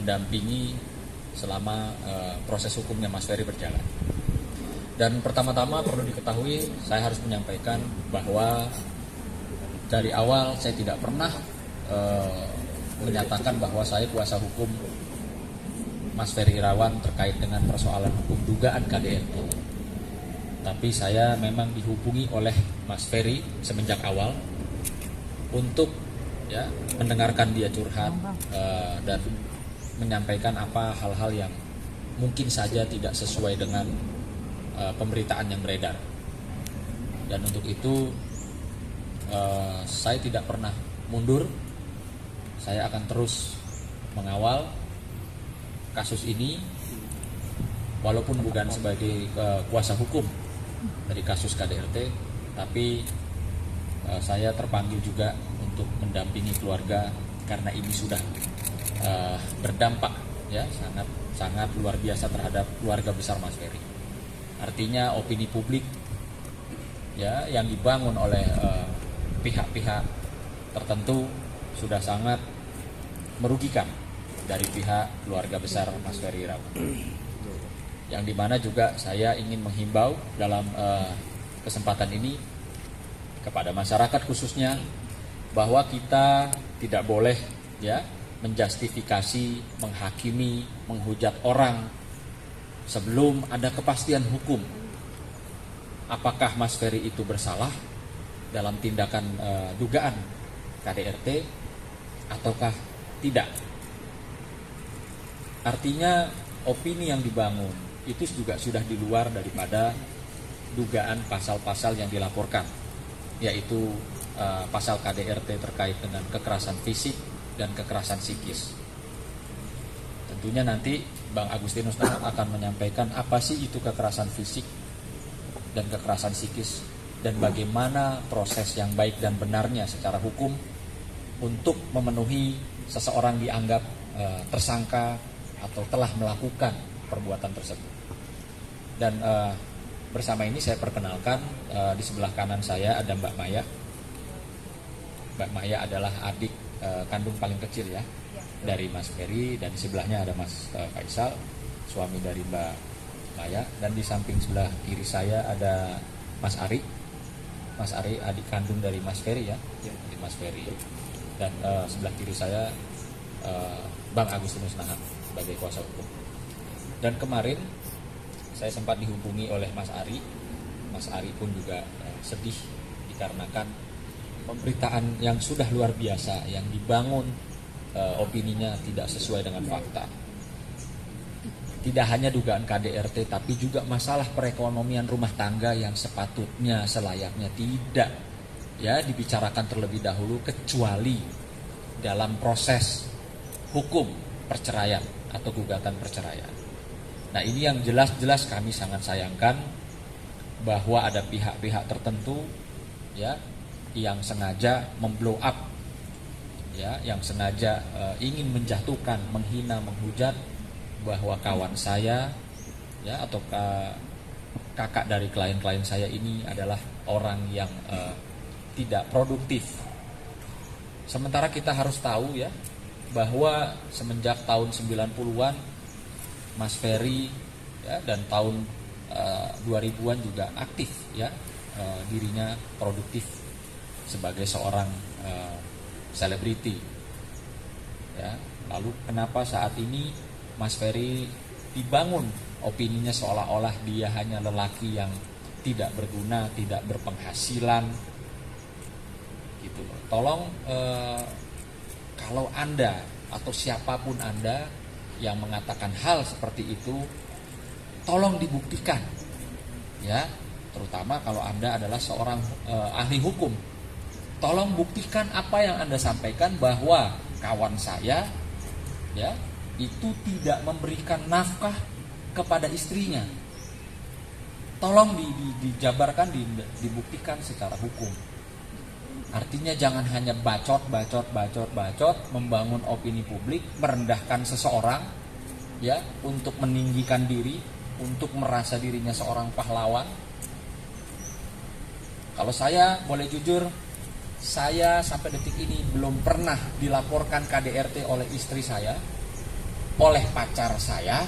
mendampingi selama proses hukumnya Mas Ferry berjalan. Dan pertama-tama perlu diketahui, saya harus menyampaikan bahwa dari awal saya tidak pernah menyatakan bahwa saya kuasa hukum Mas Ferry Irawan terkait dengan persoalan hukum dugaan KDRT. Tapi saya memang dihubungi oleh Mas Ferry semenjak awal untuk mendengarkan dia curhat dan menyampaikan apa hal-hal yang mungkin saja tidak sesuai dengan pemberitaan yang beredar. Dan untuk itu saya tidak pernah mundur. Saya akan terus mengawal kasus ini walaupun bukan sebagai kuasa hukum dari kasus KDRT, tapi saya terpanggil juga untuk mendampingi keluarga karena ini sudah berdampak sangat luar biasa terhadap keluarga besar Mas Ferry. Artinya opini publik yang dibangun oleh pihak-pihak tertentu sudah sangat merugikan dari pihak keluarga besar Mas Ferry Irawan. Yang dimana juga saya ingin menghimbau dalam kesempatan ini kepada masyarakat khususnya bahwa kita tidak boleh menjustifikasi, menghakimi, menghujat orang sebelum ada kepastian hukum. Apakah Mas Ferry itu bersalah dalam tindakan dugaan KDRT ataukah tidak? Artinya opini yang dibangun itu juga sudah di luar daripada dugaan pasal-pasal yang dilaporkan, yaitu pasal KDRT terkait dengan kekerasan fisik dan kekerasan psikis. Tentunya nanti Bang Agustinus akan menyampaikan apa sih itu kekerasan fisik dan kekerasan psikis dan bagaimana proses yang baik dan benarnya secara hukum untuk memenuhi seseorang dianggap tersangka atau telah melakukan perbuatan tersebut. Dan bersama ini saya perkenalkan, di sebelah kanan saya ada Mbak Maya. Mbak Maya adalah adik kandung paling kecil dari Mas Ferry, dan di sebelahnya ada Mas Faisal, suami dari Mbak Maya, dan di samping sebelah kiri saya ada Mas Ari. Mas Ari adik kandung dari Mas Ferry dari Mas Ferry. Dan sebelah kiri saya Bang Agustinus Nahar sebagai kuasa hukum. Dan kemarin saya sempat dihubungi oleh Mas Ari. Mas Ari pun juga sedih dikarenakan pemberitaan yang sudah luar biasa yang dibangun, opininya tidak sesuai dengan fakta. Tidak hanya dugaan KDRT, tapi juga masalah perekonomian rumah tangga yang sepatutnya selayaknya tidak dibicarakan terlebih dahulu kecuali dalam proses hukum perceraian atau gugatan perceraian. Nah, ini yang jelas-jelas kami sangat sayangkan bahwa ada pihak-pihak tertentu yang sengaja memblow up, yang sengaja ingin menjatuhkan, menghina, menghujat bahwa kawan saya atau kakak dari klien-klien saya ini adalah orang yang tidak produktif. Sementara kita harus tahu bahwa semenjak tahun 90-an Mas Ferry dan tahun 2000-an juga aktif dirinya produktif sebagai seorang selebriti. Lalu kenapa saat ini Mas Ferry dibangun opininya seolah-olah dia hanya lelaki yang tidak berguna, tidak berpenghasilan gitu. Tolong kalau Anda atau siapapun Anda yang mengatakan hal seperti itu, tolong dibuktikan terutama kalau Anda adalah seorang ahli hukum. Tolong buktikan apa yang Anda sampaikan bahwa kawan saya itu tidak memberikan nafkah kepada istrinya. Tolong dijabarkan, dibuktikan secara hukum. Artinya jangan hanya bacot, membangun opini publik, merendahkan seseorang untuk meninggikan diri, untuk merasa dirinya seorang pahlawan. Kalau saya boleh jujur, saya sampai detik ini belum pernah dilaporkan KDRT oleh istri saya. oleh pacar saya,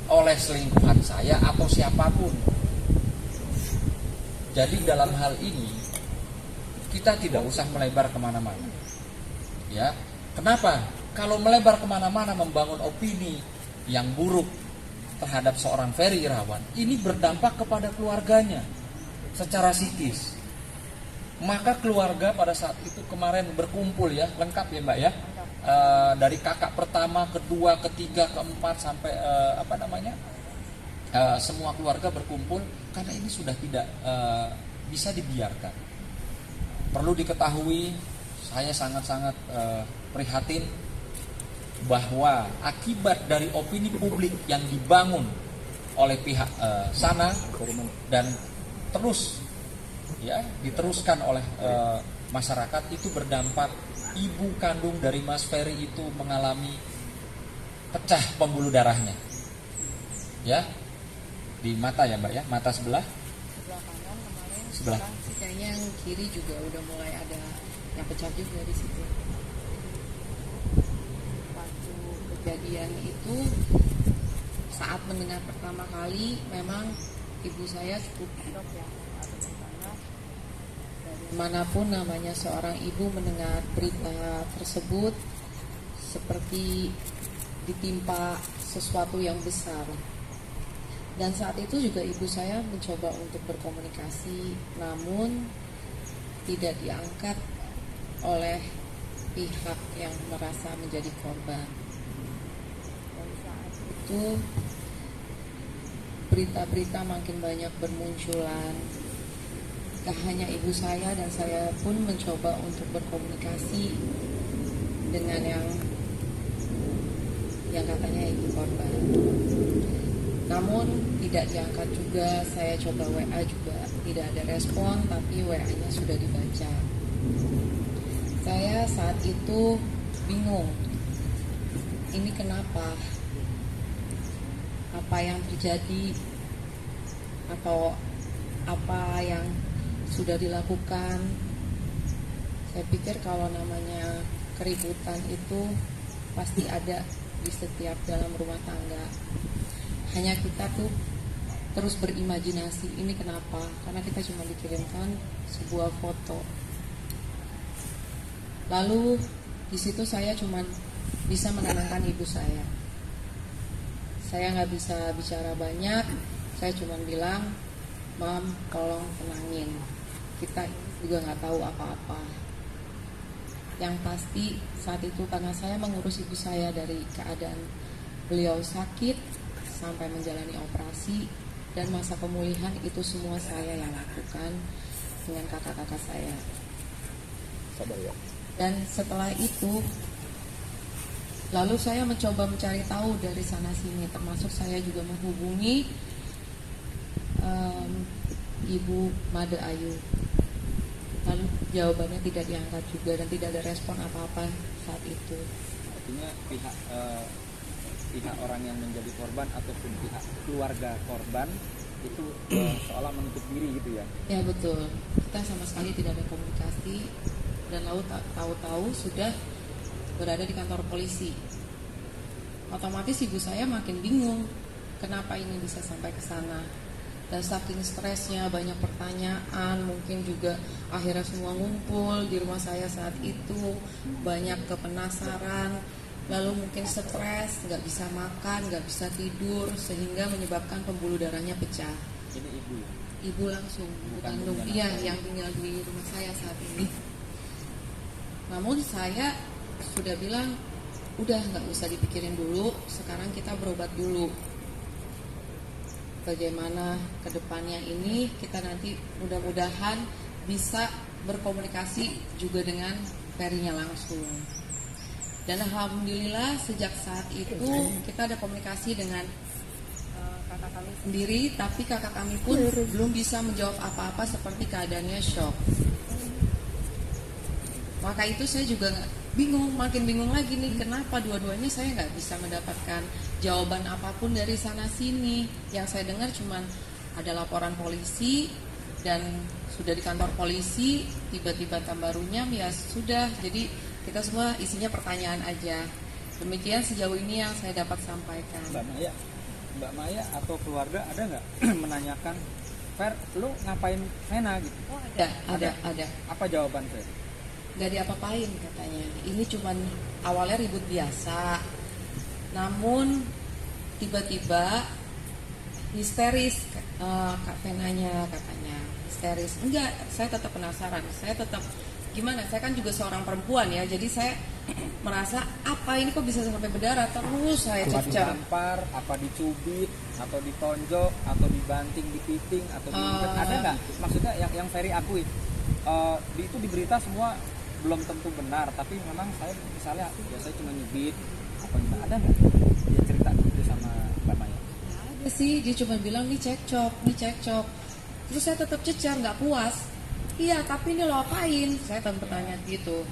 oleh selingkuhan saya, atau siapapun. Jadi dalam hal ini kita tidak usah melebar kemana-mana. Ya, kenapa? Kalau melebar kemana-mana membangun opini yang buruk terhadap seorang Ferry Irawan, ini berdampak kepada keluarganya secara psikis. Maka keluarga pada saat itu kemarin berkumpul ya, lengkap ya Mbak ya, dari kakak pertama, kedua, ketiga, keempat sampai semua keluarga berkumpul karena ini sudah tidak bisa dibiarkan. Perlu diketahui, saya sangat-sangat prihatin bahwa akibat dari opini publik yang dibangun oleh pihak sana dan terus ya diteruskan oleh masyarakat itu berdampak. Ibu kandung dari Mas Ferry itu mengalami pecah pembuluh darahnya ya di mata ya Mbak ya, mata sebelah kanan kemarin, sebelah kayaknya yang kiri juga udah mulai ada yang pecah juga di situ. Waktu kejadian itu, saat mendengar pertama kali, memang ibu saya cukup shock ya. Manapun namanya seorang ibu mendengar berita tersebut seperti ditimpa sesuatu yang besar. Dan saat itu juga ibu saya mencoba untuk berkomunikasi, namun tidak diangkat oleh pihak yang merasa menjadi korban. Dan saat itu berita-berita makin banyak bermunculan. Tak hanya ibu saya dan saya pun mencoba untuk berkomunikasi dengan yang katanya ibu korban. Namun tidak diangkat juga. Saya coba WA juga tidak ada respon, tapi WA-nya sudah dibaca. Saya saat itu bingung. Ini kenapa? Apa yang terjadi? Atau apa yang sudah dilakukan? Saya pikir kalau namanya keributan itu pasti ada di setiap dalam rumah tangga. Hanya kita tuh terus berimajinasi, ini kenapa? Karena kita cuma dikirimkan sebuah foto. Lalu di situ saya cuma bisa menenangkan ibu saya. Saya nggak bisa bicara banyak. Saya cuma bilang, Mam, tolong tenangin. Kita juga nggak tahu apa-apa. Yang pasti saat itu karena saya mengurus ibu saya dari keadaan beliau sakit sampai menjalani operasi dan masa pemulihan, itu semua saya yang lakukan dengan kakak-kakak saya. Sabar ya. Dan setelah itu lalu saya mencoba mencari tahu dari sana sini, termasuk saya juga menghubungi Ibu Made Ayu. Lalu jawabannya tidak diangkat juga dan tidak ada respon apa-apa saat itu. Artinya pihak orang yang menjadi korban ataupun pihak keluarga korban itu seolah menutup diri gitu ya? Ya betul, kita sama sekali tidak ada komunikasi dan lalu tahu-tahu sudah berada di kantor polisi. Otomatis ibu saya makin bingung kenapa ini bisa sampai ke sana. Dan saking stresnya, banyak pertanyaan, mungkin juga akhirnya semua ngumpul di rumah saya saat itu, banyak kepenasaran, lalu mungkin stres, nggak bisa makan, nggak bisa tidur, sehingga menyebabkan pembuluh darahnya pecah. Ini ibu ya? Ibu langsung, ibu kandung, iya yang tinggal di rumah saya saat ini. Namun saya sudah bilang, udah nggak usah dipikirin dulu, sekarang kita berobat dulu. Bagaimana kedepannya ini, kita nanti mudah-mudahan bisa berkomunikasi juga dengan Ferry-nya langsung. Dan alhamdulillah sejak saat itu kita ada komunikasi dengan kakak kami sendiri, tapi kakak kami pun belum bisa menjawab apa-apa seperti keadaannya shock. Maka itu saya juga bingung, makin bingung lagi nih, kenapa dua-duanya saya nggak bisa mendapatkan jawaban apapun dari sana sini. Yang saya dengar cuman ada laporan polisi dan sudah di kantor polisi, tiba-tiba tambah runyam, ya sudah. Jadi kita semua isinya pertanyaan aja. Demikian sejauh ini yang saya dapat sampaikan. Mbak Maya atau keluarga ada nggak menanyakan, Fer, lu ngapain Vena gitu? Oh, ada. Apa jawaban Fer? Gak diapa-apain katanya. Ini cuman awalnya ribut biasa, namun tiba-tiba histeris. Kak Venanya katanya histeris. Enggak, saya tetap penasaran. Saya tetap gimana? Saya kan juga seorang perempuan ya, jadi saya merasa apa ini kok bisa sampai berdarah. Terus saya Apa cecah. ditampar, apa dicubit, atau ditonjok, atau dibanting, dipiting, atau diikat? Ada nggak? Maksudnya yang Ferry akui itu di berita semua belum tentu benar, tapi memang saya misalnya ya saya cuma nyubit apa gimana, ada nggak dia cerita gitu sama Mbak Maya? Ada sih, dia cuma bilang nih cekcok. Terus saya tetap cecar, nggak puas. Iya, tapi ini lo apain? Saya tetap bertanya gitu.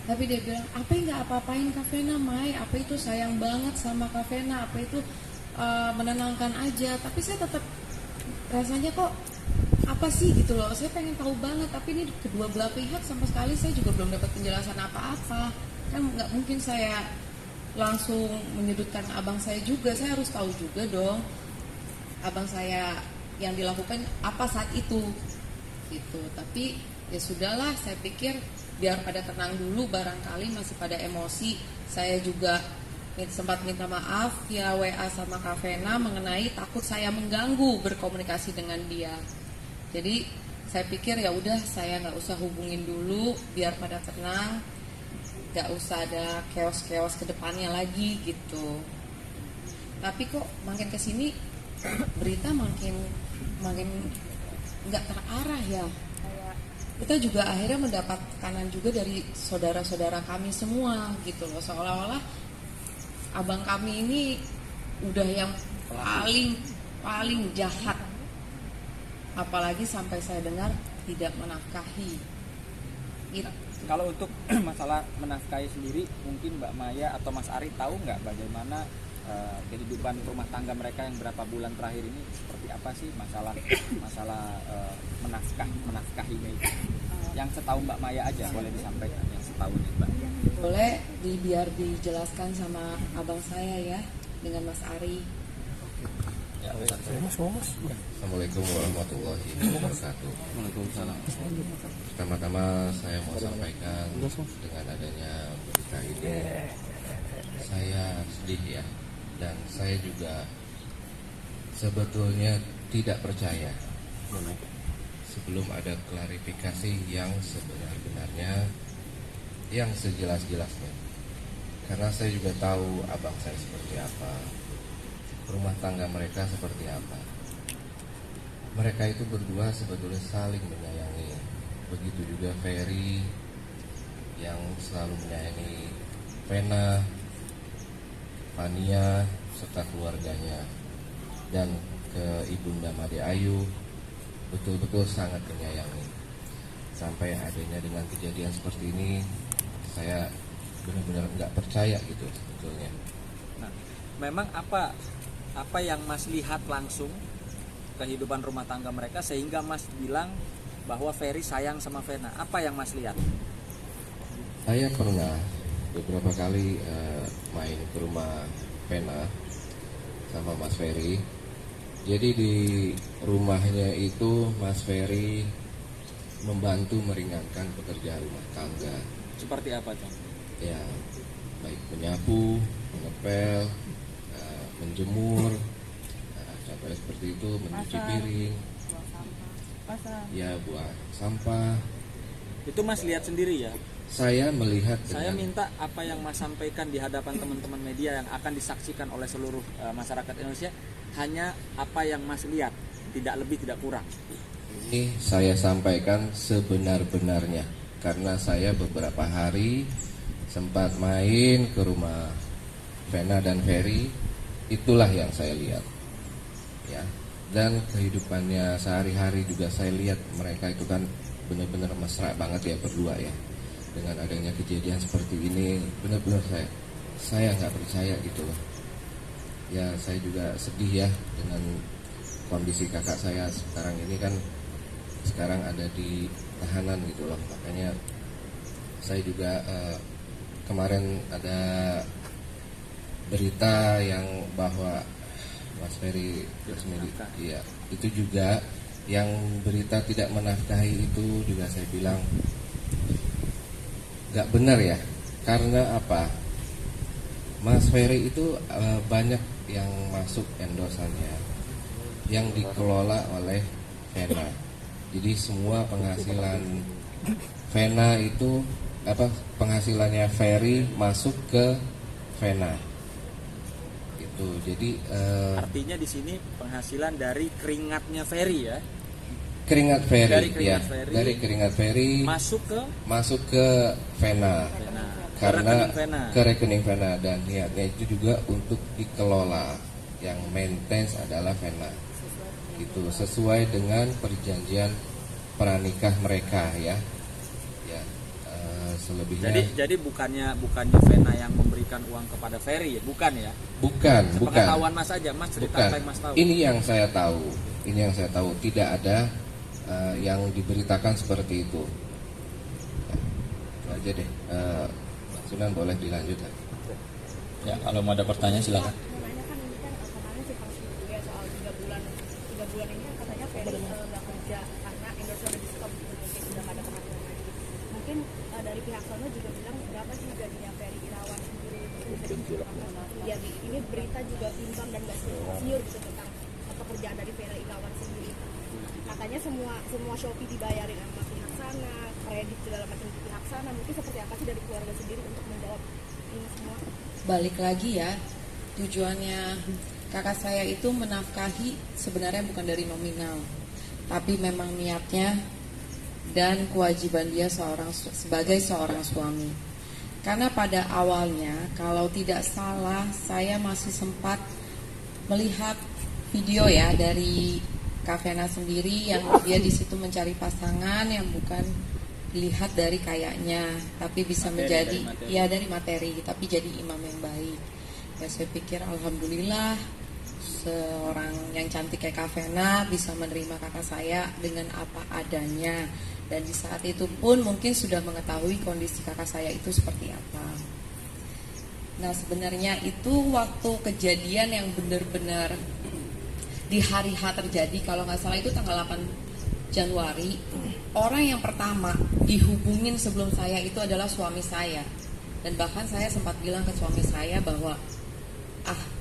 Tapi dia bilang, apa nggak apa-apain Kak Vena, Mai? Apa itu sayang banget sama Kak Vena? Apa itu menenangkan aja? Tapi saya tetap rasanya kok apa sih gitu loh. Saya pengen tahu banget, tapi ini kedua belah pihak sama sekali saya juga belum dapat penjelasan apa-apa. Kan nggak mungkin saya langsung menyudutkan abang saya juga. Saya harus tahu juga dong abang saya yang dilakukan apa saat itu gitu. Tapi ya sudahlah, saya pikir biar pada tenang dulu, barangkali masih pada emosi. Saya juga sempat minta maaf via WA sama Kak Vena mengenai takut saya mengganggu berkomunikasi dengan dia. Jadi saya pikir ya udah, saya nggak usah hubungin dulu biar pada tenang, nggak usah ada chaos ke depannya lagi gitu. Tapi kok makin kesini berita makin nggak terarah ya. Kita juga akhirnya mendapat tekanan juga dari saudara-saudara kami semua gitu loh, seolah-olah abang kami ini udah yang paling jahat, apalagi sampai saya dengar tidak menafkahi gitu. Kalau untuk masalah menafkahi sendiri, mungkin Mbak Maya atau Mas Ari tahu nggak bagaimana kehidupan rumah tangga mereka yang berapa bulan terakhir ini seperti apa sih masalah menafkahinya itu? Yang setahu Mbak Maya aja boleh disampaikan, yang setahu nih Mbak. Boleh biar dijelaskan sama abang saya ya, dengan Mas Ari. Ya, Assalamualaikum warahmatullahi wabarakatuh. Waalaikumsalam. Pertama-tama saya mau sampaikan dengan adanya berita ini, saya sedih ya, dan saya juga sebetulnya tidak percaya sebelum ada klarifikasi yang sebenar-benarnya, yang sejelas-jelasnya. Karena saya juga tahu abang saya seperti apa, rumah tangga mereka seperti apa. Mereka itu berdua sebetulnya saling menyayangi. Begitu juga Ferry yang selalu menyayangi Vena, Fania, serta keluarganya. Dan ke Ibunda Made Ayu betul-betul sangat menyayangi. Sampai adanya dengan kejadian seperti ini, saya benar-benar nggak percaya gitu sebetulnya. Nah, memang apa yang Mas lihat langsung kehidupan rumah tangga mereka sehingga Mas bilang bahwa Ferry sayang sama Vena? Apa yang Mas lihat? Saya pernah beberapa kali main ke rumah Vena sama Mas Ferry. Jadi di rumahnya itu Mas Ferry membantu meringankan pekerjaan rumah tangga. Seperti apa tuh? Ya, baik menyapu, mengepel, menjemur, contohnya seperti itu, mencuci piring, ya buat sampah. Itu Mas lihat sendiri ya? Saya melihat Saya minta apa yang Mas sampaikan di hadapan teman-teman media yang akan disaksikan oleh seluruh masyarakat Indonesia, hanya apa yang Mas lihat, tidak lebih tidak kurang. ini saya sampaikan sebenar-benarnya, karena saya beberapa hari sempat main ke rumah Vena dan Ferry. Itulah yang saya lihat ya. Dan kehidupannya sehari-hari juga saya lihat mereka itu kan benar-benar mesra banget ya berdua ya. Dengan adanya kejadian seperti ini, benar-benar saya nggak percaya gitu loh. Ya saya juga sedih ya dengan kondisi kakak saya sekarang ini kan, sekarang ada di tahanan gitu loh. Makanya saya juga kemarin ada berita yang bahwa Mas Ferry resmi, iya, itu juga yang berita tidak menafkahi itu juga saya bilang nggak benar ya. Karena apa? Mas Ferry itu banyak yang masuk endosannya yang dikelola oleh Vena. Jadi semua penghasilan Vena itu penghasilannya Ferry masuk ke Vena. Itu. Jadi Artinya di sini penghasilan dari keringatnya Ferry ya. Keringat Ferry, Dari keringat ya, Ferry. dari keringat Ferry Masuk ke Vena. Vena. Karena Rekening Vena. ke rekening Vena, dan niatnya itu juga untuk dikelola, yang maintenance adalah Vena. Itu sesuai dengan perjanjian pranikah mereka ya. Ya, selebihnya Jadi bukannya Vena yang memberikan uang kepada Ferry ya, bukan ya? bukan. Sepengetahuan Mas aja, Mas cerita Bukan. apa yang Mas tahu. Ini yang saya tahu. Ini yang saya tahu. Tidak ada yang diberitakan seperti itu. Ya, itu aja deh. Mas Sunan boleh dilanjut lagi. Ya, kalau mau ada pertanyaan silakan. Namanya kan ini kan kemarin sih pas ya soal 3 bulan ini kan katanya Ferry nggak kerja karena endorse udah di-stop gitu, mungkin sudah nggak ada penghasilan lagi. Mungkin dari pihak sana juga bilang berapa sih gajinya Ferry Irawan sendiri, mungkin bisa diceritakan. Ya ini berita juga bimbang dan nggak senior gitu tentang pekerjaan dari Ferry Irawan sendiri. Katanya semua Shopee dibayarin sama pihak sana, kredit segala macam di pihak sana. Mungkin seperti apa sih dari keluarga sendiri untuk menjawab ini semua? Balik lagi ya, tujuannya kakak saya itu menafkahi sebenarnya bukan dari nominal, tapi memang niatnya dan kewajiban dia sebagai seorang suami. Karena pada awalnya, kalau tidak salah, saya masih sempat melihat video ya dari Kak Vena sendiri yang dia di situ mencari pasangan yang bukan dilihat dari kayaknya, tapi bisa menjadi dari materi, tapi jadi imam yang baik. Ya saya pikir alhamdulillah seorang yang cantik kayak Kak Vena bisa menerima kakak saya dengan apa adanya, dan di saat itu pun mungkin sudah mengetahui kondisi kakak saya itu seperti apa. Nah sebenarnya itu waktu kejadian yang benar-benar di hari H terjadi, kalau nggak salah itu tanggal 8 Januari. Orang yang pertama dihubungin sebelum saya itu adalah suami saya. Dan bahkan saya sempat bilang ke suami saya bahwa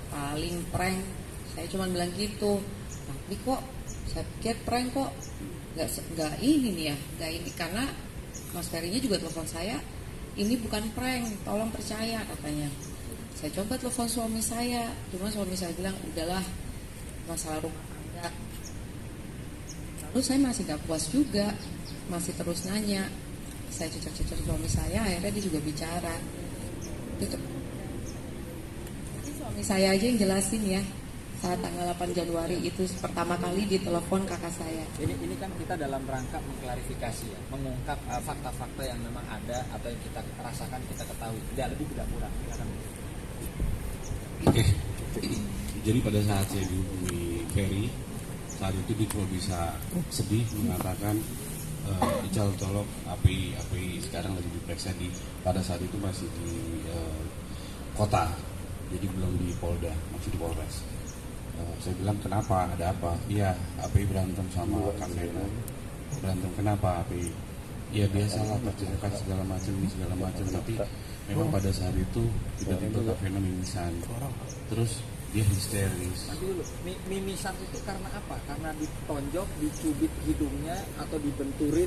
paling prank. Saya cuma bilang gitu. Tapi kok saya pikir prank kok nggak ini nih ya, nggak ini, karena Mas Ferry-nya juga telepon saya, ini bukan prank, tolong percaya katanya. Saya coba telepon suami saya, cuma suami saya bilang udahlah, masalah rumah tangga. Lalu saya masih gak puas juga, masih terus nanya. Saya cecer-cecer suami saya, akhirnya dia juga bicara. Jadi suami saya aja yang jelasin ya, saat tanggal 8 Januari itu pertama kali ditelepon kakak saya. Ini kan kita dalam rangka mengklarifikasi ya, mengungkap fakta-fakta yang memang ada atau yang kita rasakan, kita ketahui, tidak lebih tidak kurang. Oke. Jadi pada saat saya dihubungi Ferry, saat itu dia cuma bisa sedih mengatakan Ical colok API sekarang lagi diperiksa pada saat itu masih di kota, jadi belum di Polda, masih di Polres. Saya bilang kenapa, ada apa? Iya, API berantem sama Kak Vena. Berantem kenapa API? Ya biasalah, percakapan segala macam, tapi memang pada saat itu tiba-tiba Kak Vena mimisan, terus dia histeris. Nanti dulu, mimisan itu karena apa? Karena ditonjok, dicubit hidungnya atau dibenturin?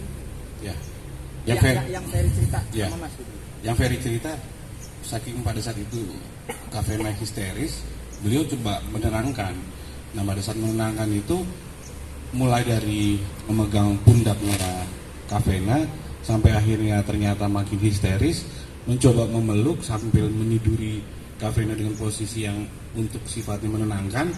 Ya. Yang Ferry cerita ya. sama Mas gitu. Yang Ferry cerita, saking pada saat itu Kak Vena histeris, beliau coba menerangkan. Nah pada saat menenangkan itu, mulai dari memegang pundaknya Kak Vena sampai akhirnya ternyata makin histeris, mencoba memeluk sambil meniduri Kak Vena dengan posisi yang untuk sifatnya menenangkan,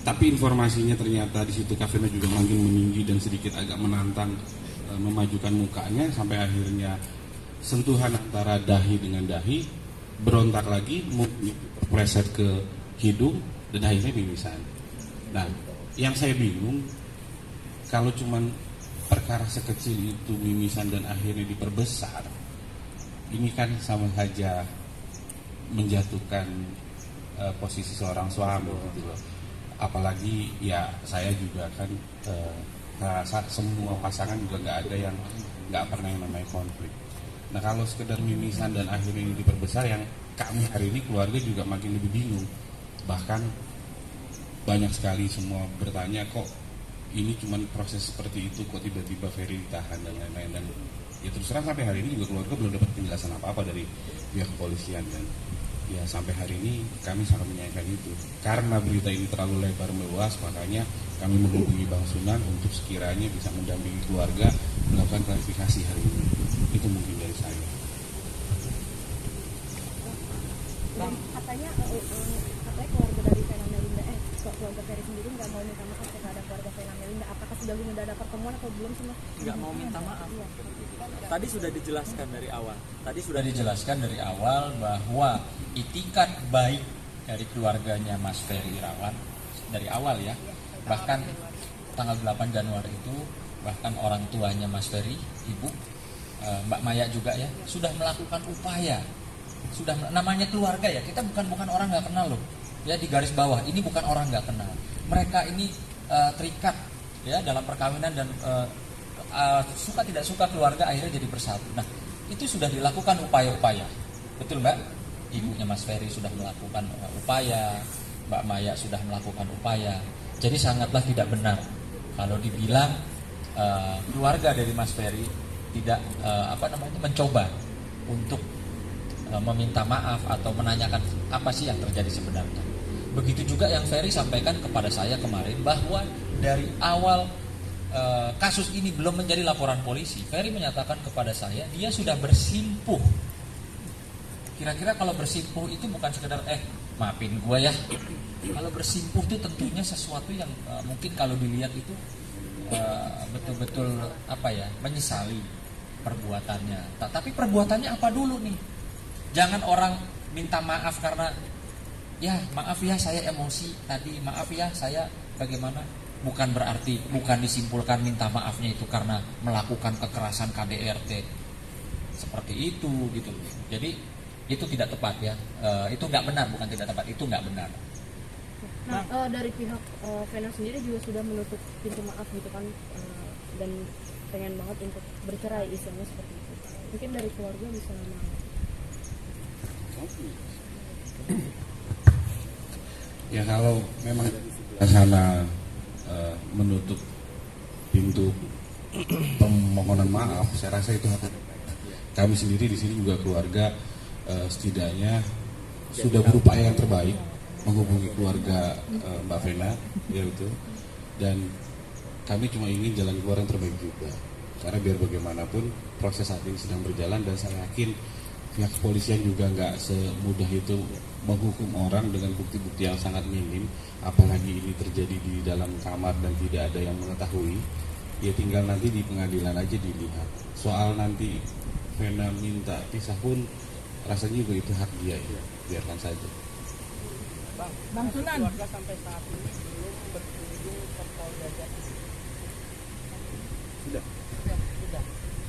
tapi informasinya ternyata di situ Kak Vena juga makin meninggi dan sedikit agak menantang, memajukan mukanya sampai akhirnya sentuhan antara dahi dengan dahi, berontak lagi, preset ke hidung dan akhirnya mimisan. Nah, yang saya bingung kalau cuman perkara sekecil itu mimisan dan akhirnya diperbesar, ini kan sama saja menjatuhkan posisi seorang suami gitu loh. Apalagi ya saya juga kan rasa semua pasangan juga nggak ada yang nggak pernah yang namanya konflik. Nah kalau sekedar mimisan dan akhirnya ini diperbesar, yang kami hari ini keluarga juga makin lebih bingung. Bahkan banyak sekali semua bertanya, kok ini cuma proses seperti itu, kok tiba-tiba Ferry ditahan dan lain-lain. Dan ya terus terang sampai hari ini juga keluarga belum dapat penjelasan apa-apa dari pihak kepolisian. Dan ya sampai hari ini kami sangat menyayangkan itu. Karena berita ini terlalu lebar meluas, makanya kami menghubungi Bang Sunan untuk sekiranya bisa mendampingi keluarga melakukan klarifikasi hari ini. Itu mungkin dari saya. Dan katanya keluarga dari Vena Melinda, keluarga Ferry sendiri nggak mau minta maaf terhadap keluarga Vena Melinda. Apakah sudah ada pertemuan atau belum sih, Mas? Nggak mau minta maaf. Iya. Tadi sudah dijelaskan dari awal. Sudah dijelaskan dari awal bahwa itikat baik dari keluarganya Mas Ferry Irawan dari awal ya. Bahkan tanggal 8 Januari itu bahkan orang tuanya Mas Ferry, Ibu Mbak Maya juga ya, sudah melakukan upaya. Sudah, namanya keluarga ya, kita bukan orang nggak kenal loh. Ya, di garis bawah ini bukan orang nggak kenal. Mereka ini terikat ya dalam perkawinan dan suka tidak suka keluarga akhirnya jadi bersatu. Nah, itu sudah dilakukan upaya-upaya. Betul Mbak? Ibunya Mas Ferry sudah melakukan upaya, Mbak Maya sudah melakukan upaya. Jadi sangatlah tidak benar kalau dibilang keluarga dari Mas Ferry tidak mencoba untuk meminta maaf atau menanyakan apa sih yang terjadi sebenarnya. Begitu juga yang Ferry sampaikan kepada saya kemarin bahwa dari awal kasus ini belum menjadi laporan polisi, Ferry menyatakan kepada saya dia sudah bersimpuh. Kira-kira kalau bersimpuh itu bukan sekedar maafin gue ya. Kalau bersimpuh itu tentunya sesuatu yang mungkin kalau dilihat itu betul-betul menyesali perbuatannya. Tapi perbuatannya apa dulu nih? Jangan orang minta maaf karena ya maaf ya saya emosi tadi, maaf ya saya bagaimana. Bukan berarti, bukan disimpulkan minta maafnya itu karena melakukan kekerasan KDRT seperti itu gitu. Jadi itu tidak tepat ya, itu nggak benar, bukan tidak tepat, itu nggak benar. Nah, dari pihak Vena sendiri juga sudah menutup pintu maaf gitu kan, dan pengen banget untuk bercerai istilahnya seperti itu. Mungkin dari keluarga bisa Ya kalau memang sana menutup pintu permohonan maaf, saya rasa itu hak kami sendiri di sini juga keluarga setidaknya sudah berupaya yang terbaik menghubungi keluarga Mbak Vena ya itu, dan kami cuma ingin jalan keluar yang terbaik juga karena biar bagaimanapun proses saat ini sedang berjalan dan saya yakin pihak kepolisian juga nggak semudah itu menghukum orang dengan bukti-bukti yang sangat minim, apalagi ini terjadi di dalam kamar dan tidak ada yang mengetahui. Ya tinggal nanti di pengadilan aja dilihat. Soal nanti Vena minta pisah pun rasanya juga itu hak dia ya, biarkan saja. Bang Sunan, keluarga sampai saat ini belum berkunjung ke Polda Jatim.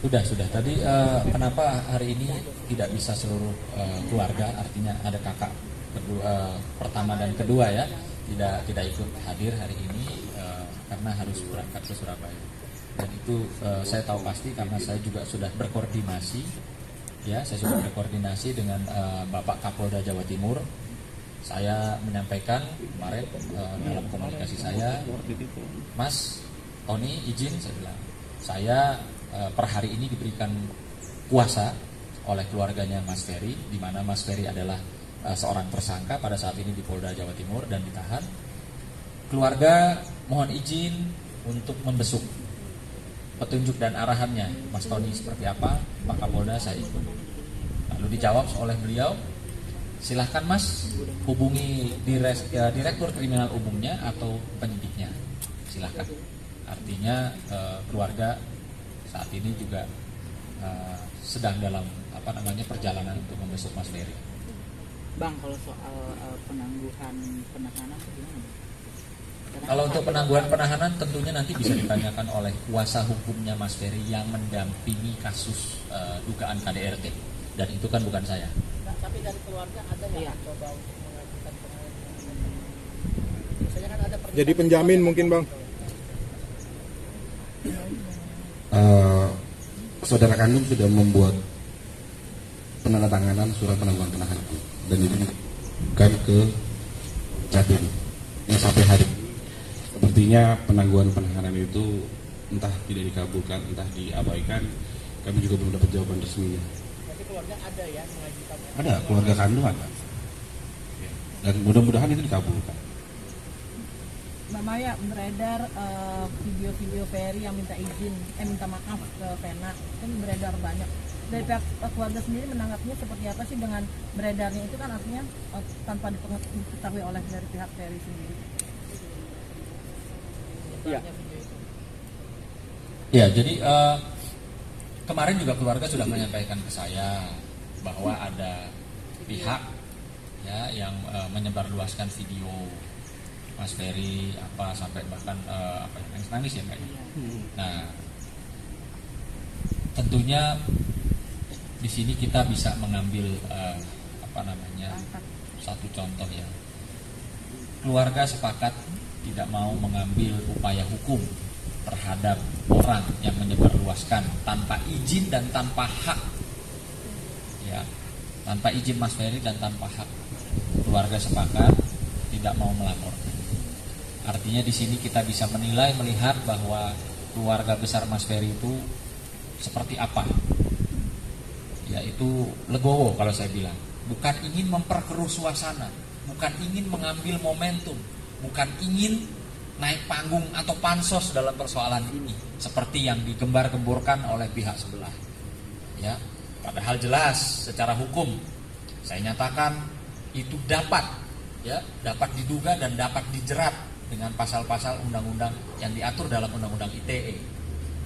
Sudah. Tadi kenapa hari ini tidak bisa seluruh keluarga, artinya ada kakak pertama dan kedua ya, tidak ikut hadir hari ini karena harus berangkat ke Surabaya. Dan itu saya tahu pasti karena saya juga sudah berkoordinasi dengan Bapak Kapolda Jawa Timur. Saya menyampaikan kemarin dalam komunikasi saya, Mas Tony izin, saya bilang, saya per hari ini diberikan kuasa oleh keluarganya Mas Ferry, di mana Mas Ferry adalah seorang tersangka pada saat ini di Polda Jawa Timur dan ditahan. Keluarga mohon izin untuk membesuk petunjuk dan arahannya Mas Tony seperti apa, Pak Kapolda saya ikut. Lalu dijawab oleh beliau, silahkan Mas hubungi Direktur Kriminal Umumnya atau penyidiknya, silahkan. Artinya keluarga saat ini juga sedang dalam perjalanan untuk membesuk Mas Ferry. Bang, kalau soal penangguhan penahanan gimana? Kalau untuk penangguhan penahanan tentunya nanti bisa ditanyakan oleh kuasa hukumnya Mas Ferry yang mendampingi kasus dugaan KDRT, dan itu kan bukan saya. Tapi dari keluarga ada yang Iya. coba untuk mengajukan pengadilan. Biasanya kan ada Jadi penjamin mungkin Bang. Saudara kandung sudah membuat penandatanganan surat penangguhan penahanan dan dikirimkan ke Jatim. Yang sampai hari ini sepertinya penangguhan penahanan itu entah tidak dikabulkan, entah diabaikan. Kami juga belum dapat jawaban resminya. Berarti keluarga ada ya mengajukannya. Ada keluarga kandung ada. Dan mudah-mudahan itu dikabulkan. Mbak Maya, beredar video-video Ferry yang minta izin, minta maaf ke Vena, kan beredar banyak. Dari pihak keluarga sendiri menanggapinya seperti apa sih dengan beredarnya itu kan artinya tanpa diketahui oleh dari pihak Ferry sendiri? Iya. Ya, jadi kemarin juga keluarga sudah menyampaikan ke saya bahwa ada pihak ya yang menyebarluaskan video Mas Ferry apa sampai bahkan nangis ya kayaknya. Nah, tentunya di sini kita bisa mengambil satu contoh ya. Keluarga sepakat tidak mau mengambil upaya hukum terhadap orang yang menyebarluaskan tanpa izin dan tanpa hak. Ya, tanpa izin Mas Ferry dan tanpa hak. Keluarga sepakat tidak mau melaporkan. Artinya di sini kita bisa menilai, melihat bahwa keluarga besar Mas Ferry itu seperti apa. Yaitu legowo kalau saya bilang. Bukan ingin memperkeruh suasana, bukan ingin mengambil momentum, bukan ingin naik panggung atau pansos dalam persoalan ini seperti yang digembar-gemborkan oleh pihak sebelah. Ya, padahal jelas secara hukum saya nyatakan itu dapat diduga dan dapat dijerat dengan pasal-pasal undang-undang yang diatur dalam undang-undang ITE,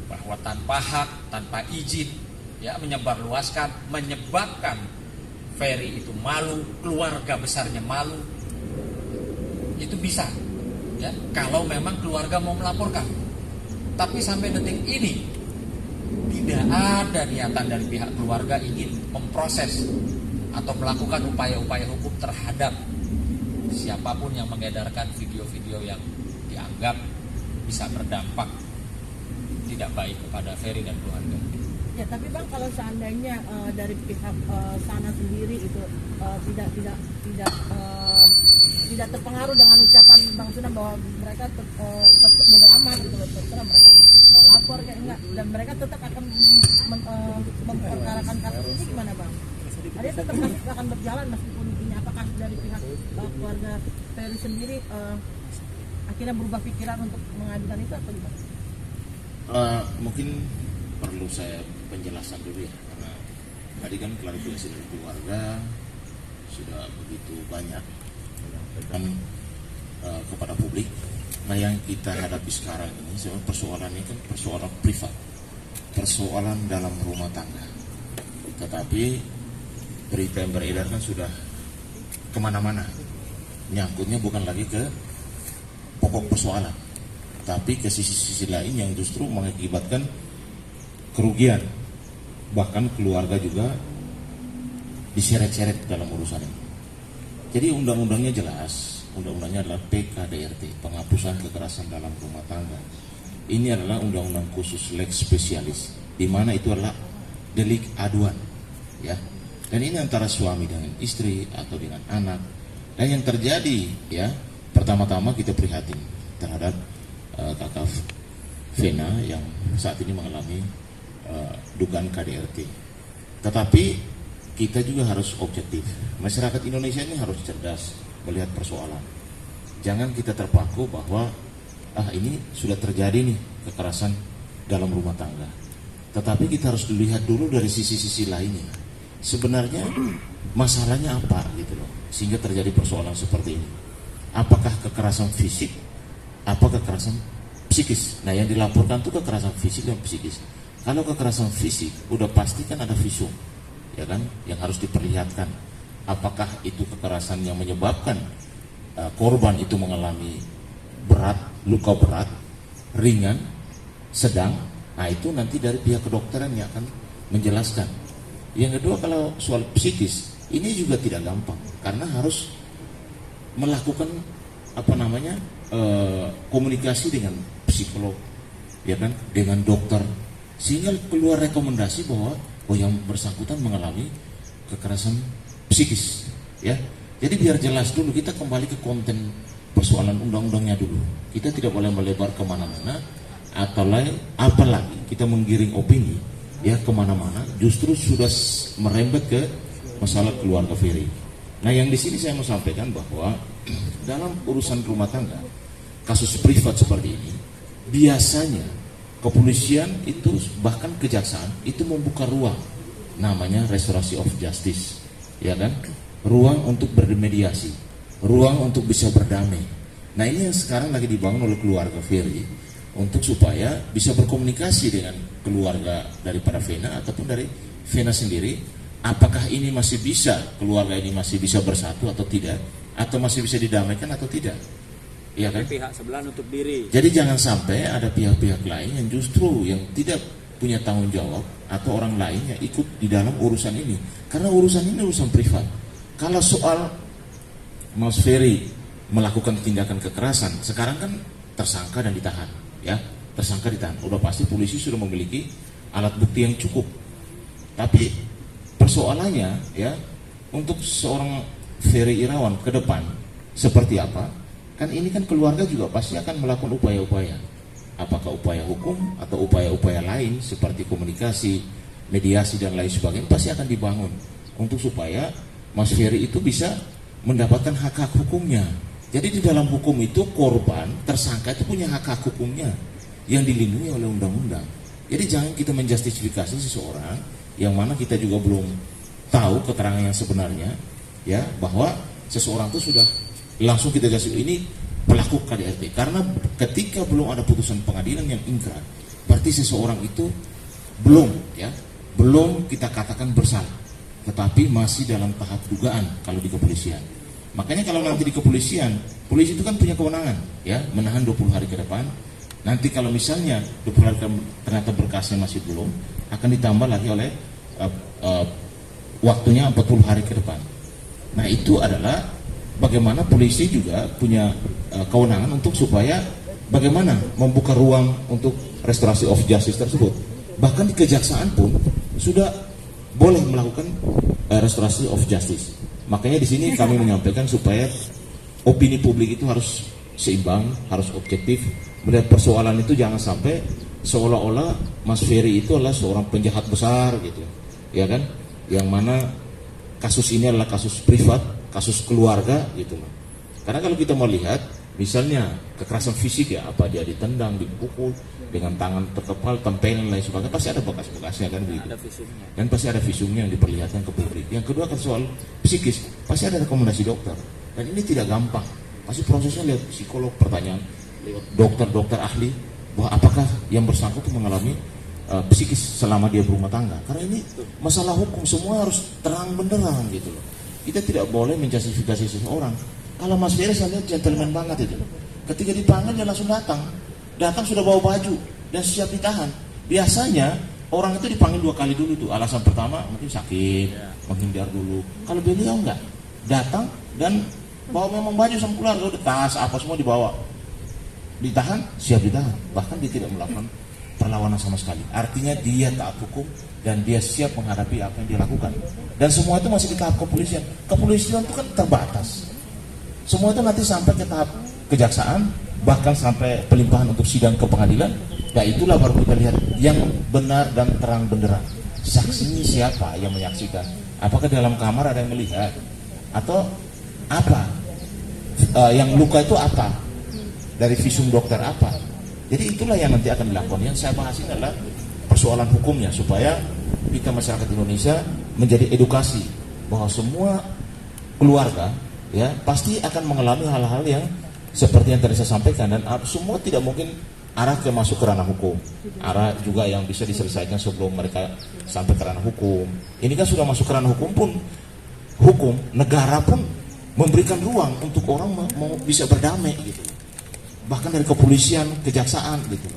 bahwa tanpa hak, tanpa izin ya menyebarluaskan, menyebabkan Ferry itu malu, keluarga besarnya malu, itu bisa ya kalau memang keluarga mau melaporkan. Tapi sampai detik ini tidak ada niatan dari pihak keluarga ingin memproses atau melakukan upaya-upaya hukum terhadap siapapun yang mengedarkan video-video yang dianggap bisa berdampak tidak baik kepada Ferry dan keluarga. Ya, tapi Bang, kalau seandainya dari pihak sana sendiri itu tidak terpengaruh dengan ucapan Bang Sunan bahwa mereka tetap bodo amat gitu, terserah mereka mau lapor kayak enggak, dan mereka tetap akan memperkarakan kasus ini, gimana Bang? Ada tetap kasus akan berjalan meskipun ini, apakah dari pihak keluarga Ferry sendiri akhirnya berubah pikiran untuk mengajukan itu atau gimana? Mungkin perlu saya penjelasan dulu ya, karena tadi kan klarifikasi dari keluarga sudah begitu banyak menyampaikan kepada publik. Nah, yang kita hadapi sekarang ini sebenarnya persoalan ini kan persoalan privat, persoalan dalam rumah tangga. Tetapi berita yang beredar kan sudah kemana-mana, nyangkutnya bukan lagi ke pokok persoalan, tapi ke sisi-sisi lain yang justru mengakibatkan kerugian, bahkan keluarga juga diseret-seret dalam urusan ini. Jadi undang-undangnya jelas, undang-undangnya adalah PKDRT, penghapusan kekerasan dalam rumah tangga. Ini adalah undang-undang khusus lex spesialis, di mana itu adalah delik aduan, ya. Dan ini antara suami dengan istri atau dengan anak. Dan yang terjadi, ya, pertama-tama kita prihatin terhadap kakak Vena yang saat ini mengalami dugaan KDRT. Tetapi kita juga harus objektif. Masyarakat Indonesia ini harus cerdas melihat persoalan. Jangan kita terpaku bahwa ini sudah terjadi nih kekerasan dalam rumah tangga. Tetapi kita harus dilihat dulu dari sisi-sisi lainnya. Sebenarnya masalahnya apa gitu loh, sehingga terjadi persoalan seperti ini. Apakah kekerasan fisik? Apa kekerasan psikis? Nah, yang dilaporkan itu kekerasan fisik dan psikis. Kalau kekerasan fisik, udah pasti kan ada visum, ya kan, yang harus diperlihatkan. Apakah itu kekerasan yang menyebabkan korban itu mengalami berat, luka berat, ringan, sedang? Nah, itu nanti dari pihak kedokteran yang akan menjelaskan. Yang kedua, kalau soal psikis, Ini juga tidak gampang karena harus melakukan komunikasi dengan psikolog, ya kan, dengan dokter, sehingga keluar rekomendasi bahwa yang bersangkutan mengalami kekerasan psikis, ya. Jadi biar jelas dulu, kita kembali ke konten persoalan undang-undangnya dulu. Kita tidak boleh melebar kemana-mana, apalagi kita menggiring opini ya kemana-mana, justru sudah merembet ke masalah keluarga Ferry. Nah, yang di sini saya mau sampaikan bahwa dalam urusan rumah tangga, kasus privat seperti ini, biasanya kepolisian itu bahkan kejaksaan itu membuka ruang, namanya restoration of justice, ya kan? Ruang untuk bermediasi, ruang untuk bisa berdamai. Nah, ini yang sekarang lagi dibangun oleh keluarga Ferry untuk supaya bisa berkomunikasi dengan keluarga daripada Vena ataupun dari Vena sendiri. Apakah ini masih bisa, keluarga ini masih bisa bersatu atau tidak, atau masih bisa didamaikan atau tidak, ya kan? Pihak sebelah nutup diri. Jadi jangan sampai ada pihak-pihak lain yang justru yang tidak punya tanggung jawab atau orang lain yang ikut di dalam urusan ini, karena urusan ini urusan privat. Kalau soal Mas Ferry melakukan tindakan kekerasan, sekarang kan tersangka dan ditahan, ya, tersangka ditahan. Udah pasti polisi sudah memiliki alat bukti yang cukup. Tapi persoalannya, ya, untuk seorang Ferry Irawan ke depan seperti apa? Kan ini kan keluarga juga pasti akan melakukan upaya-upaya. Apakah upaya hukum atau upaya-upaya lain seperti komunikasi, mediasi dan lain sebagainya pasti akan dibangun untuk supaya Mas Ferry itu bisa mendapatkan hak-hak hukumnya. Jadi di dalam hukum itu korban, tersangka itu punya hak-hak hukumnya yang dilindungi oleh undang-undang. Jadi jangan kita menjustifikasi seseorang yang mana kita juga belum tahu keterangan yang sebenarnya, ya, bahwa seseorang itu sudah langsung kita judge ini pelaku KDRT, karena ketika belum ada putusan pengadilan yang ingkrah, berarti seseorang itu belum kita katakan bersalah, tetapi masih dalam tahap dugaan kalau di kepolisian. Makanya kalau nanti di kepolisian, polisi itu kan punya kewenangan, ya, menahan 20 hari ke depan. Nanti kalau misalnya 20 hari ternyata berkasnya masih belum, akan ditambah lagi oleh waktunya 40 hari ke depan. Nah, itu adalah bagaimana polisi juga punya kewenangan untuk supaya bagaimana membuka ruang untuk restorasi of justice tersebut. Bahkan di kejaksaan pun sudah boleh melakukan restorasi of justice. Makanya di sini kami menyampaikan supaya opini publik itu harus seimbang, harus objektif. Melihat persoalan itu jangan sampai seolah-olah Mas Ferry itu adalah seorang penjahat besar gitu, ya kan? Yang mana kasus ini adalah kasus privat, kasus keluarga gitu loh. Karena kalau kita mau lihat, misalnya kekerasan fisik, ya, apa dia ditendang, dipukul dengan tangan terkepal, tempelan lain sebagainya, pasti ada bekas-bekasnya kan begitu. Dan pasti ada visumnya yang diperlihatkan ke publik. Yang kedua kan soal psikis, pasti ada rekomendasi dokter. Dan ini tidak gampang. Pasti prosesnya lihat psikolog, pertanyaan lewat dokter-dokter ahli bahwa apakah yang bersangkutan mengalami psikis selama dia berumah tangga. Karena ini masalah hukum, semua harus terang benderang gitu loh. Kita tidak boleh menjustifikasi seseorang. Kalau Mas Ferry saya lihat gentleman banget itu. Ketika dipanggil dia langsung datang sudah bawa baju dan siap ditahan. Biasanya orang itu dipanggil 2 kali dulu tuh. Alasan pertama mungkin sakit, menghindar dulu. Kalau beliau enggak, datang dan bawa memang baju sama keluarga, udah tas apa semua dibawa. Ditahan, siap ditahan. Bahkan dia tidak melakukan perlawanan sama sekali. Artinya dia taat hukum dan dia siap menghadapi apa yang dia lakukan. Dan semua itu masih di tahap kepolisian. Kepolisian itu kan terbatas. Semua itu nanti sampai ke tahap kejaksaan, bahkan sampai pelimpahan untuk sidang ke pengadilan. Nah, itulah baru kita lihat yang benar dan terang benderang. Saksinya siapa yang menyaksikan? Apakah dalam kamar ada yang melihat? Atau apa? Yang luka itu apa? Dari visum dokter apa? Jadi itulah yang nanti akan dilakukan. Yang saya bahas ini adalah persoalan hukumnya, supaya kita masyarakat Indonesia menjadi edukasi bahwa semua keluarga, ya, pasti akan mengalami hal-hal yang seperti yang tadi saya sampaikan, dan semua tidak mungkin arah ke masuk ke ranah hukum, arah juga yang bisa diselesaikan sebelum mereka sampai ke ranah hukum. Ini kan sudah masuk ke ranah hukum pun, hukum negara pun memberikan ruang untuk orang mau bisa berdamai gitu. Bahkan dari kepolisian, kejaksaan gitu.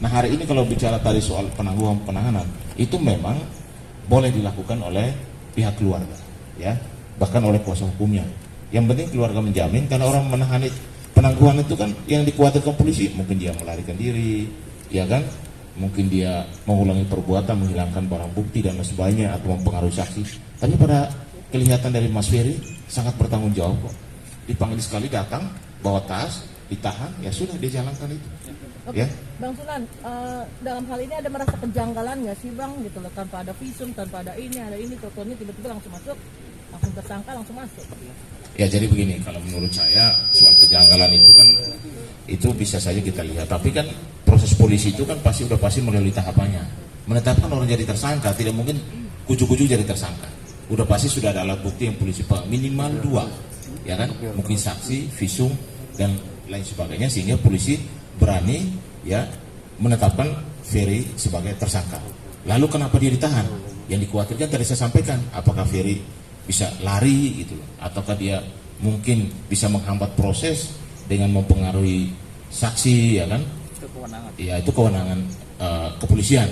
Nah, hari ini kalau bicara tadi soal penangguhan penahanan, itu memang boleh dilakukan oleh pihak keluarga. ya, bahkan oleh kuasa hukumnya. Yang penting keluarga menjamin, karena orang menahan penangguhan itu kan yang dikhawatirkan polisi, mungkin dia melarikan diri, ya kan, mungkin dia mengulangi perbuatan, menghilangkan barang bukti dan sebagainya, atau mempengaruhi saksi. Tapi pada kelihatan dari Mas Ferry sangat bertanggung jawab kok. Dipanggil sekali datang, bawa tas, ditahan, ya sudah dia jalankan itu. Oke, Ya. Bang Sunan, dalam hal ini ada merasa kejanggalan nggak sih Bang, gitu loh, tanpa ada visum, tanpa ada ini, teleponnya tiba-tiba langsung masuk, langsung tersangka, langsung masuk. Ya jadi begini, kalau menurut saya soal kejanggalan itu kan itu bisa saja kita lihat. Tapi kan proses polisi itu kan pasti melalui tahapannya. Menetapkan orang jadi tersangka tidak mungkin kucu-kucu jadi tersangka. Udah pasti sudah ada alat bukti yang polisi minimal 2, ya kan? Mungkin saksi, visum dan lain sebagainya, sehingga polisi berani ya menetapkan Ferry sebagai tersangka. Lalu kenapa dia ditahan? Yang dikhawatirkan tadi saya sampaikan, apakah Ferry bisa lari gitu, ataukah dia mungkin bisa menghambat proses dengan mempengaruhi saksi, ya kan? Itu kewenangan. Ya itu kewenangan kepolisian.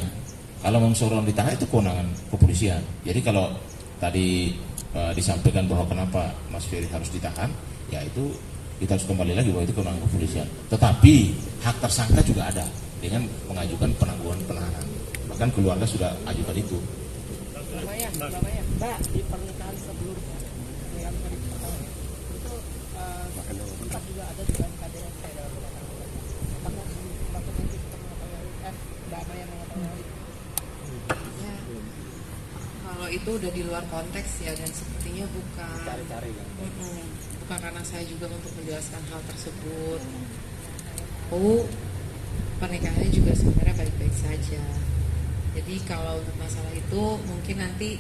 Kalau memang seorang ditahan itu kewenangan kepolisian. Jadi kalau tadi disampaikan bahwa kenapa Mas Ferry harus ditahan, ya itu kita harus kembali lagi bahwa itu kewenangan kepolisian. Tetapi hak tersangka juga ada dengan mengajukan penangguhan penahanan. Bahkan keluarga sudah ajukan itu. Mbak, di pernikahan sebelumnya yang pertama itu sempat juga ada dalam KDRT dalam pernikahan. Apakah waktu itu Mbak Maya mengetahui? Ya, kalau itu udah di luar konteks ya, dan sepertinya bukan Cari-cari kan. bukan karena saya juga untuk menjelaskan hal tersebut. Pernikahannya juga sebenarnya baik-baik saja. Jadi kalau untuk masalah itu mungkin nanti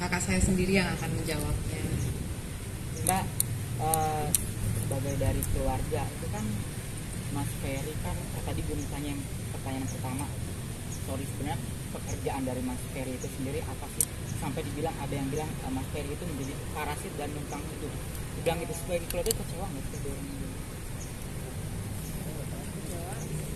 kakak saya sendiri yang akan menjawabnya. Mbak, sebagai dari keluarga itu kan Mas Ferry kan tadi gue tanya yang pertanyaan pertama, sorry, sebenarnya pekerjaan dari Mas Ferry itu sendiri apa sih? Sampai dibilang, ada yang bilang Mas Ferry itu menjadi parasit dan numpang hidup. Bilang itu sebagai keluarga kecewa nggak sih?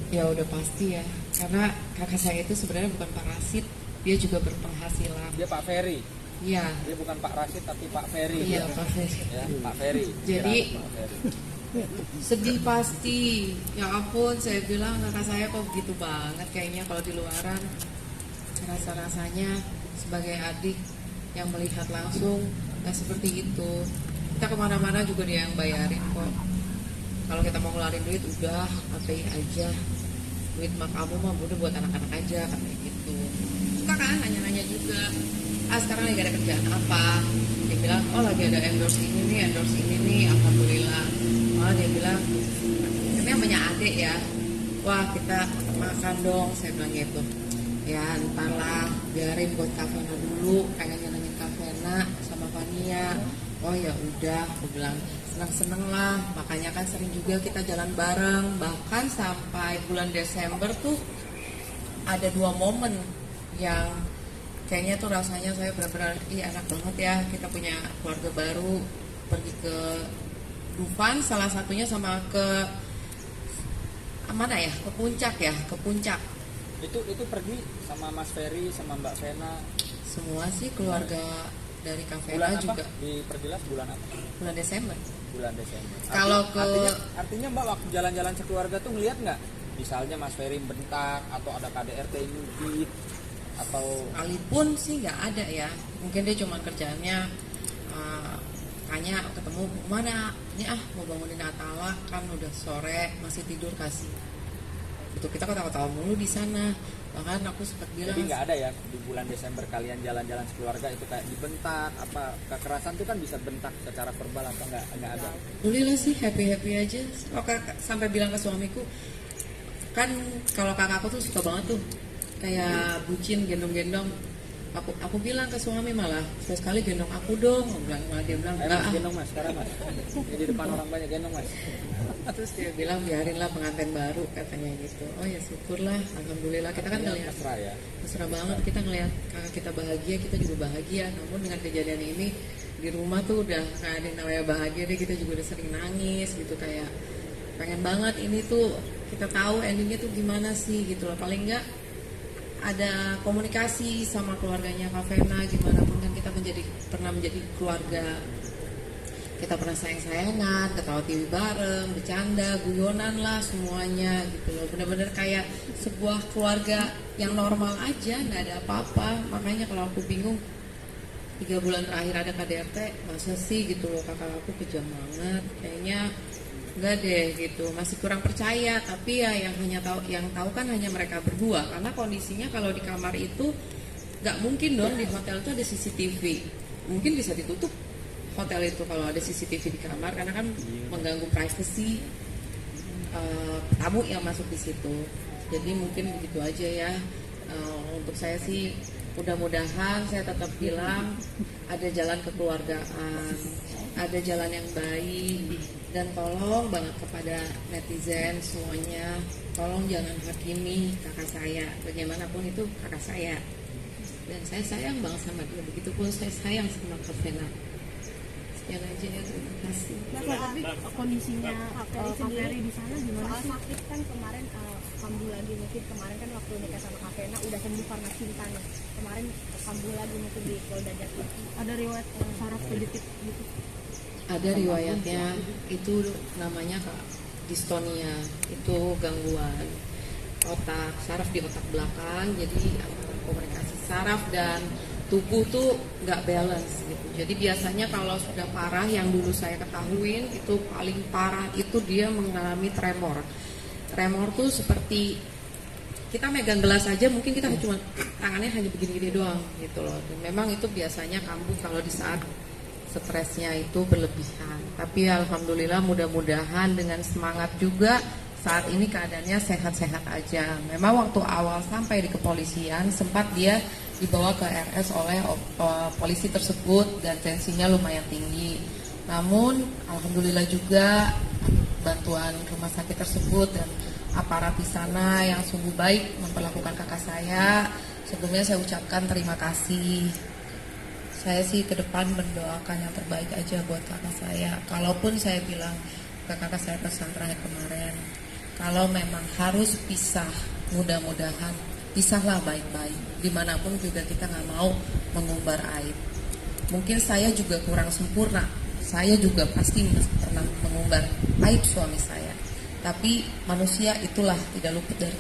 Ya udah pasti ya, karena kakak saya itu sebenarnya bukan parasit, dia juga berpenghasilan. Dia Pak Ferry. Iya. Dia bukan Pak Rashid tapi Pak Ferry. Iya, Pak Ferry. Ya, Pak Ferry. Jadi Pak Ferry. sedih pasti. Ya ampun, saya bilang kakak saya kok begitu banget kayaknya kalau di luaran. Rasa-rasanya sebagai adik yang melihat langsung nggak seperti itu. Kita kemana-mana juga dia yang bayarin kok. Kalau kita mau ngeluarin duit udah pakai aja. Duit mak kamu mah udah buat anak-anak aja, kayak gitu. Suka kan nanya-nanya juga. Sekarang lagi ada kerjaan apa? Dia bilang, oh lagi ada endorse ini nih, alhamdulillah. Oh dia bilang, ini punya adik ya. Wah kita makan dong, saya bilang gitu. Ya ntar lah, biarin buat Kak Vena dulu, pengen nyenengin Kak Vena sama Fania. Oh ya udah, aku bilang seneng-seneng lah. Makanya kan sering juga kita jalan bareng. Bahkan sampai bulan Desember tuh ada 2 momen yang kayaknya tuh rasanya saya benar-benar enak banget ya, kita punya keluarga baru, pergi ke Dufan salah satunya, sama ke mana ya, ke puncak. Itu pergi sama Mas Ferry sama Mbak Vena. Semua sih keluarga dari Kak Vena Bulan apa? juga. Diperjelas bulan apa? Bulan Desember. Bulan Desember. Kalau artinya Mbak waktu jalan-jalan sekeluarga tuh ngeliat nggak? Misalnya Mas Ferry bentak atau ada KDRT nyubit atau sekalipun sih nggak ada ya, mungkin dia cuma kerjaannya tanya ketemu mana ini, mau bangunin Atala kan udah sore masih tidur kasih itu, kita ketawa-tawa mulu di sana. Bahkan aku sempat bilang, jadi nggak ada ya di bulan Desember kalian jalan-jalan sekeluarga itu kayak dibentak apa kekerasan tuh kan bisa bentak secara verbal atau nggak ada? Alhamdulillah sih happy aja. Sampai bilang ke suamiku kan, kalau kakakku tuh suka banget tuh kayak bucin, gendong-gendong. Aku bilang ke suami malah sekali gendong aku dong. Dia bilang enggak. Gendong mas, sekarang mas. Di depan orang banyak gendong mas. Terus dia bilang biarinlah pengantin baru katanya gitu. Oh ya syukurlah, alhamdulillah kita kan ngelihat mesra banget, kita ngelihat kakak kita bahagia, kita juga bahagia. Namun dengan kejadian ini di rumah tuh udah nggak ada yang namanya bahagia deh, kita juga udah sering nangis gitu, kayak pengen banget ini tuh kita tahu endingnya tuh gimana sih gitu loh. Paling nggak ada komunikasi sama keluarganya Kak Vena, gimana pun kan kita pernah menjadi keluarga. Kita pernah sayang-sayangan, ketawa TV bareng, bercanda, guyonan lah semuanya gitu loh. Bener-bener kayak sebuah keluarga yang normal aja, nggak ada apa-apa. Makanya kalau aku bingung, 3 bulan terakhir ada KDRT, masa sih gitu loh, kakak aku kejam banget. Kayaknya enggak deh gitu, masih kurang percaya. Tapi ya yang tahu kan hanya mereka berdua, karena kondisinya kalau di kamar itu nggak mungkin dong di hotel itu ada CCTV. Mungkin bisa ditutup hotel itu kalau ada CCTV di kamar, karena kan mengganggu privasi tamu yang masuk di situ. Jadi mungkin begitu aja ya. Untuk saya sih mudah-mudahan saya tetap bilang ada jalan kekeluargaan, ada jalan yang baik, dan tolong banget kepada netizen semuanya, tolong jangan hakimi kakak saya, bagaimanapun itu kakak saya, dan saya sayang banget sama dia, begitupun saya sayang sama Kak Vena. Sekian aja ya, terima kasih. Tapi kondisinya Kak Ferry di sana gimana sih? Sakit kan kemarin kambuh lagi, mungkin kemarin kan waktu nikah sama Kak Vena udah sembuh karena cinta nih. Kemarin kambuh lagi mungkin di Polda Jatim. Ada riwayat saraf sedikit gitu. Ada riwayatnya, itu namanya Kak distonia, itu gangguan otak, saraf di otak belakang, jadi komunikasi saraf dan tubuh tuh nggak balance gitu. Jadi biasanya kalau sudah parah, yang dulu saya ketahuin itu paling parah itu dia mengalami tremor. Tremor tuh seperti kita megang gelas aja, mungkin kita cuma tangannya hanya begini-gini doang gitu loh. Dan memang itu biasanya kambuh kalau di saat stresnya itu berlebihan. Tapi alhamdulillah, mudah-mudahan dengan semangat juga saat ini keadaannya sehat-sehat aja. Memang waktu awal sampai di kepolisian sempat dia dibawa ke RS oleh polisi tersebut dan tensinya lumayan tinggi. Namun alhamdulillah juga bantuan rumah sakit tersebut dan aparat di sana yang sungguh baik memperlakukan kakak saya. Sebelumnya saya ucapkan terima kasih. Saya sih ke depan mendoakan yang terbaik aja buat kakak saya. Kalaupun saya bilang ke kakak saya pesan terakhir kemarin, kalau memang harus pisah, mudah-mudahan pisahlah baik-baik. Dimanapun juga kita nggak mau mengumbar aib. Mungkin saya juga kurang sempurna. Saya juga pasti pernah mengumbar aib suami saya. Tapi manusia itulah tidak luput dari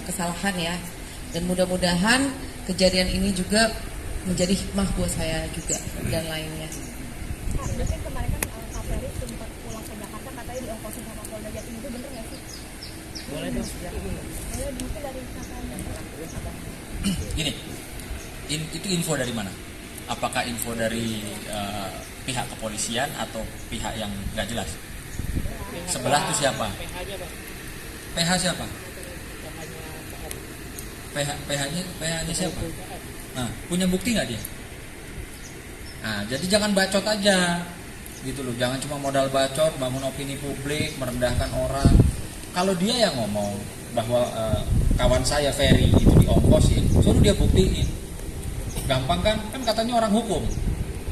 kesalahan ya. Dan mudah-mudahan kejadian ini juga menjadi hikmah buat saya juga dan lainnya. Mungkin kemarin kan Kak Ferry sempat pulang ke Jakarta, katanya diongkosin sama Polda Jatim, itu bener nggak sih? Boleh dong. Boleh, mungkin dari kakak. Gini, itu info dari mana? Apakah info dari pihak kepolisian atau pihak yang nggak jelas? Sebelah itu siapa? PH siapa? PH-nya siapa? Nah, punya bukti nggak dia? Nah, jadi jangan bacot aja, gitu loh. Jangan cuma modal bacot, bangun opini publik, merendahkan orang. Kalau dia yang ngomong bahwa kawan saya Ferry itu diongkosin, suruh dia buktiin. Gampang kan? Kan katanya orang hukum,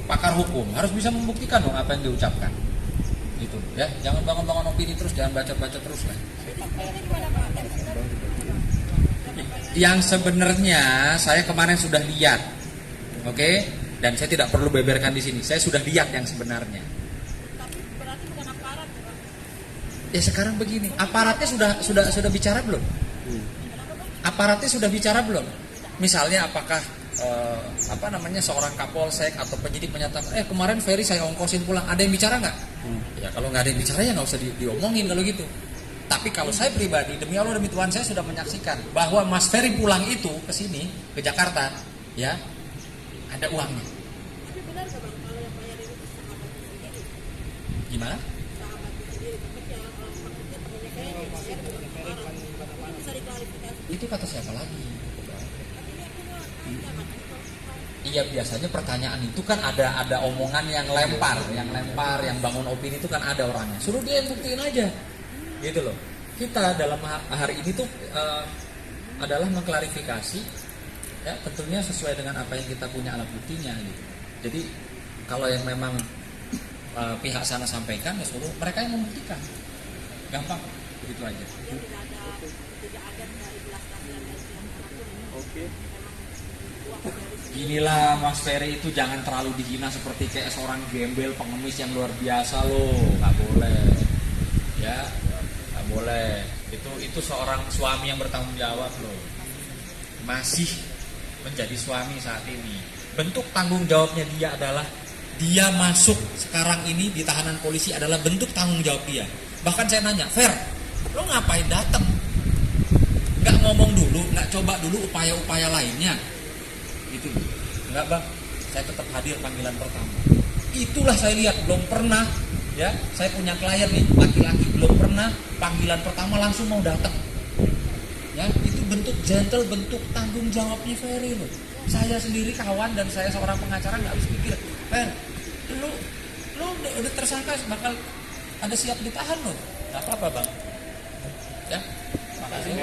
pakar hukum, harus bisa membuktikan dong apa yang diucapkan. Gitu ya. Jangan bangun-bangun opini terus, jangan baca-baca terus lah. Yang sebenarnya saya kemarin sudah lihat, oke? Dan saya tidak perlu beberkan di sini. Saya sudah lihat yang sebenarnya. Tapi berarti bukan aparat, Ya sekarang begini, aparatnya sudah bicara belum? Aparatnya sudah bicara belum? Misalnya apakah seorang kapolsek atau penyidik menyatakan, kemarin Ferry saya ongkosin pulang, ada yang bicara nggak? Ya kalau nggak ada yang bicara ya nggak usah diomongin kalau gitu. Tapi kalau saya pribadi, demi Allah demi Tuhan, saya sudah menyaksikan bahwa Mas Ferry pulang itu ke sini, ke Jakarta, ya ada uangnya. Gimana? Itu kata siapa lagi? Iya, biasanya pertanyaan itu kan ada omongan yang lempar, yang bangun opini itu kan ada orangnya. Suruh dia yang buktiin aja. Gitu loh. Kita dalam hari ini tuh adalah mengklarifikasi, ya tentunya sesuai dengan apa yang kita punya alat buktinya gitu. Jadi kalau yang memang pihak sana sampaikan, ya suruh mereka yang membuktikan. Gampang, begitu aja. Inilah Mas Ferry itu jangan terlalu dihina seperti kayak seorang gembel pengemis yang luar biasa loh, nggak boleh, ya, nggak boleh. Itu seorang suami yang bertanggung jawab loh, masih menjadi suami saat ini. Bentuk tanggung jawabnya dia adalah dia masuk sekarang ini di tahanan polisi adalah bentuk tanggung jawab dia. Bahkan saya nanya, Fer, lo ngapain datang? Nggak ngomong dulu, nggak coba dulu upaya-upaya lainnya? Gitu. Enggak bang, saya tetap hadir panggilan pertama. Itulah saya lihat, belum pernah ya, saya punya klien nih, laki-laki, belum pernah panggilan pertama langsung mau datang. Ya, itu bentuk gentle, bentuk tanggung jawabnya Ferry loh. Saya sendiri kawan dan saya seorang pengacara nggak habis pikir, Fer, lu udah tersangka bakal ada siap ditahan loh. Nggak apa-apa bang. Ya, makasih.